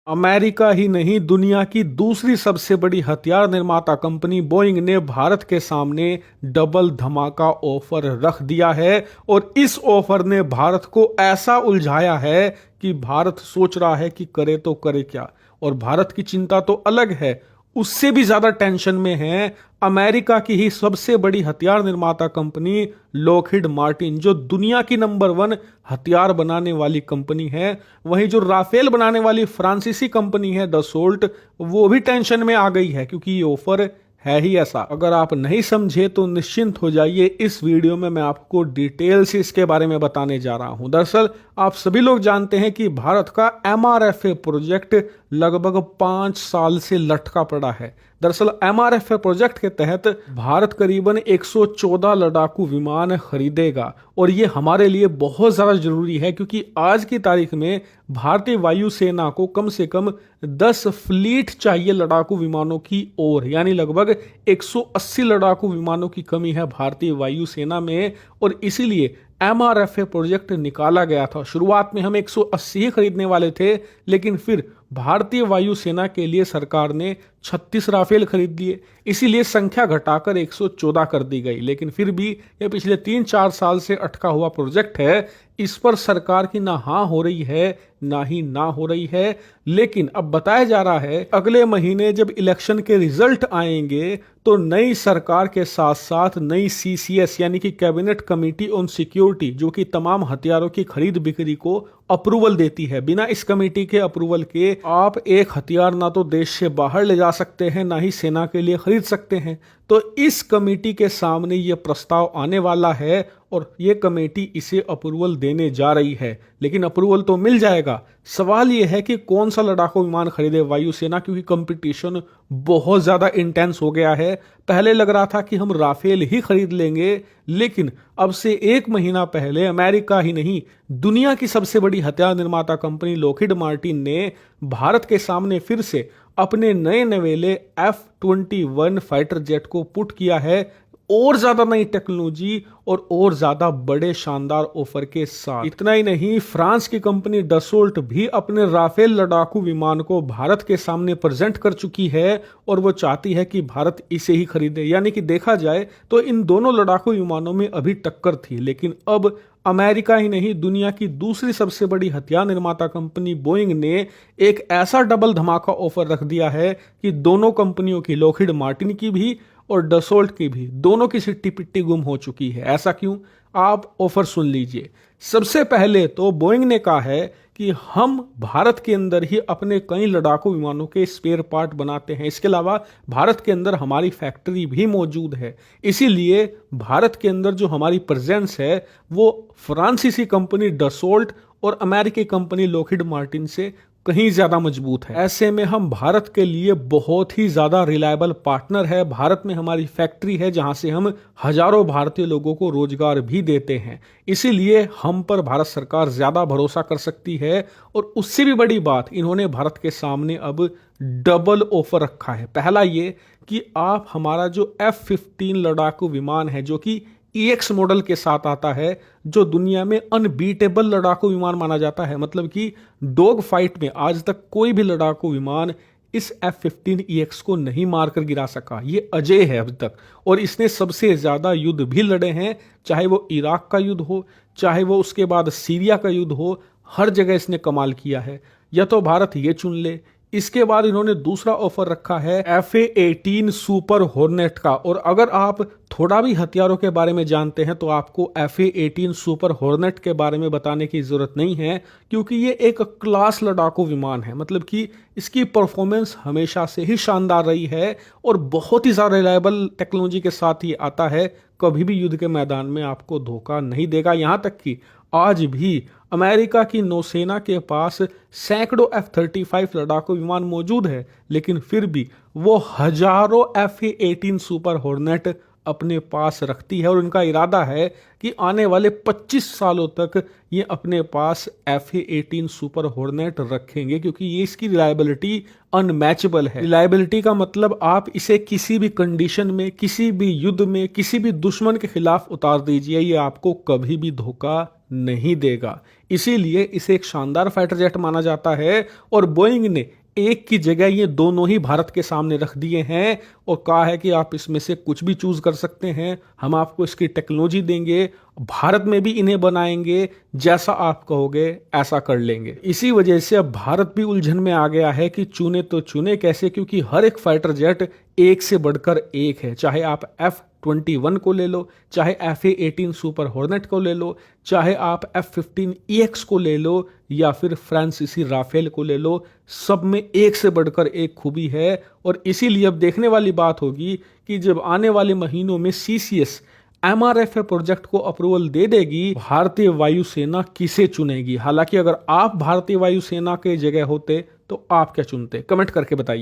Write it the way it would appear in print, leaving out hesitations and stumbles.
America ही नहीं, दुनिया की दूसरी सबसे बड़ी हथियार निर्माता कंपनी बोइंग ने भारत के सामने डबल धमाका ऑफर रख दिया है। और इस ऑफर ने भारत को ऐसा उलझाया है कि भारत सोच रहा है कि करे तो करे क्या। और भारत की चिंता तो अलग है, उससे भी ज्यादा टेंशन में है अमेरिका की ही सबसे बड़ी हथियार निर्माता कंपनी लॉकहीड मार्टिन, जो दुनिया की नंबर 1 हथियार बनाने वाली कंपनी है। वहीं जो राफेल बनाने वाली फ्रांसीसी कंपनी है डसोल्ट, वो भी टेंशन में आ गई है क्योंकि ये ऑफर है ही ऐसा। अगर आप नहीं समझे तो निश्चिंत हो जाइए, इस वीडियो में मैं आपको डिटेल से इसके बारे में बताने जा रहा हूं। दरअसल आप सभी लोग जानते हैं कि भारत का MRFA प्रोजेक्ट लगभग 5 साल से लटका पड़ा है। दरअसल MRFA प्रोजेक्ट के तहत भारत करीबन 114 लड़ाकू विमान खरीदेगा और ये हमारे लिए बहुत ज़्यादा जरूरी है क्योंकि आज की तारीख में भारतीय वायुसेना को कम से कम 10 फ्लीट चाहिए लड़ाकू विमानों की ओर, यानी लगभग 180 लड़ाकू विमानों की कमी है भारतीय वायुसेना में। और इसीलिए MRFA प्रोजेक्ट निकाला गया था। शुरुआत में हम 180 ही खरीदने वाले थे, लेकिन फिर भारतीय वायुसेना के लिए सरकार ने 36 राफेल खरीद लिए, इसीलिए संख्या घटाकर 114 कर दी गई। लेकिन फिर भी यह पिछले 3-4 साल से अटका हुआ प्रोजेक्ट है, इस पर सरकार की ना हाँ हो रही है ना ही ना हो रही है। लेकिन अब बताया जा रहा है अगले महीने जब इलेक्शन के रिजल्ट आएंगे तो नई सरकार के साथ साथ नई CCS यानी कि कैबिनेट कमेटी ऑन सिक्योरिटी, जो कि तमाम हथियारों की खरीद बिक्री को अप्रूवल देती है। बिना इस कमेटी के अप्रूवल के आप एक हथियार ना तो देश से बाहर ले जा सकते हैं ना ही सेना के लिए खरीद सकते हैं। तो इस कमेटी के सामने यह प्रस्ताव आने वाला है और ये कमेटी इसे अप्रूवल देने जा रही है। लेकिन अप्रूवल तो मिल जाएगा, सवाल यह है कि कौन सा लड़ाकू विमान खरीदे वायुसेना, क्योंकि कंपटीशन बहुत ज़्यादा इंटेंस हो गया है। पहले लग रहा था कि हम राफेल ही खरीद लेंगे, लेकिन अब से 1 महीना पहले अमेरिका ही नहीं, दुनिया की सबसे बड़ी हथियार निर्माता कंपनी लॉकहीड मार्टिन ने भारत के सामने फिर से अपने नए नवेले F-21 फाइटर जेट को पुट किया है, और ज्यादा नई टेक्नोलॉजी और ज्यादा बड़े शानदार ऑफर के साथ। इतना ही नहीं, फ्रांस की कंपनी डसोल्ट भी अपने राफेल लड़ाकू विमान को भारत के सामने प्रेजेंट कर चुकी है और वो चाहती है कि भारत इसे ही खरीदे। यानी कि देखा जाए तो इन दोनों लड़ाकू विमानों में अभी टक्कर थी, लेकिन अब अमेरिका ही नहीं, दुनिया की दूसरी सबसे बड़ी हथियार निर्माता कंपनी बोइंग ने एक ऐसा डबल धमाका ऑफर रख दिया है कि दोनों कंपनियों की, लॉकहीड मार्टिन की भी और डसोल्ट की भी, दोनों की सिट्टी पिट्टी गुम हो चुकी है। ऐसा क्यों? आप ऑफर सुन लीजिए। सबसे पहले तो बोइंग ने कहा है कि हम भारत के अंदर ही अपने कई लड़ाकू विमानों के स्पेयर पार्ट बनाते हैं। इसके अलावा भारत के अंदर हमारी फैक्ट्री भी मौजूद है, इसीलिए भारत के अंदर जो हमारी प्रेजेंस है वो फ्रांसीसी कंपनी डसोल्ट और अमेरिकी कंपनी लॉकहीड मार्टिन से कहीं ज्यादा मजबूत है। ऐसे में हम भारत के लिए बहुत ही ज्यादा रिलायबल पार्टनर है। भारत में हमारी फैक्ट्री है जहां से हम हजारों भारतीय लोगों को रोजगार भी देते हैं, इसीलिए हम पर भारत सरकार ज्यादा भरोसा कर सकती है। और उससे भी बड़ी बात, इन्होंने भारत के सामने अब डबल ऑफर रखा है। पहला ये कि आप हमारा जो F-15 लड़ाकू विमान है, जो कि EX मॉडल के साथ आता है, जो दुनिया में अनबीटेबल लड़ाकू विमान माना जाता है, मतलब कि डॉग फाइट में आज तक कोई भी लड़ाकू विमान इस F-15 EX को नहीं मारकर गिरा सका। ये अजय है अब तक, और इसने सबसे ज्यादा युद्ध भी लड़े हैं, चाहे वो इराक का युद्ध हो, चाहे वो उसके बाद सीरिया का युद्ध हो, हर जगह इसने कमाल किया है। या तो भारत ये चुन ले। इसके बाद इन्होंने दूसरा ऑफर रखा है FA-18 सुपर हॉर्नेट का। और अगर आप थोड़ा भी हथियारों के बारे में जानते हैं तो आपको FA-18 सुपर हॉर्नेट के बारे में बताने की जरूरत नहीं है, क्योंकि ये एक क्लास लड़ाकू विमान है। मतलब कि इसकी परफॉर्मेंस हमेशा से ही शानदार रही है और बहुत ही ज़्यादा रिलायबल टेक्नोलॉजी के साथ ही आता है, कभी भी युद्ध के मैदान में आपको धोखा नहीं देगा। यहाँ तक कि आज भी अमेरिका की नौसेना के पास सैकड़ों F-35 लड़ाकू विमान मौजूद है, लेकिन फिर भी वो हजारों FA-18 सुपर हॉर्नेट अपने पास रखती है। और उनका इरादा है कि आने वाले 25 सालों तक ये अपने पास FA-18 सुपर हॉर्नेट रखेंगे, क्योंकि ये इसकी रिलायबिलिटी अनमैचेबल है। रिलायबिलिटी का मतलब आप इसे किसी भी कंडीशन में, किसी भी युद्ध में, किसी भी दुश्मन के खिलाफ उतार दीजिए, ये आपको कभी भी धोखा नहीं देगा। इसीलिए इसे एक शानदार फाइटर जेट माना जाता है और बोइंग ने एक की जगह ये दोनों ही भारत के सामने रख दिए हैं और कहा है कि आप इसमें से कुछ भी चूज कर सकते हैं, हम आपको इसकी टेक्नोलॉजी देंगे, भारत में भी इन्हें बनाएंगे, जैसा आप कहोगे ऐसा कर लेंगे। इसी वजह से अब भारत भी उलझन में आ गया है कि चुने तो चुने कैसे, क्योंकि हर एक फाइटर जेट एक से बढ़कर एक है। चाहे आप F-21 को ले लो, चाहे FA-18 सुपर हॉर्नेट को ले लो, चाहे आप F-15EX को ले लो या फिर फ्रांसीसी राफेल को ले लो, सब में एक से बढ़कर एक खूबी है। और इसीलिए अब देखने वाली बात होगी कि जब आने वाले महीनों में CCS MRFA प्रोजेक्ट को अप्रूवल दे देगी, भारतीय वायुसेना किसे चुनेगी। हालांकि अगर आप भारतीय वायुसेना के जगह होते तो आप क्या चुनते, कमेंट करके बताइए।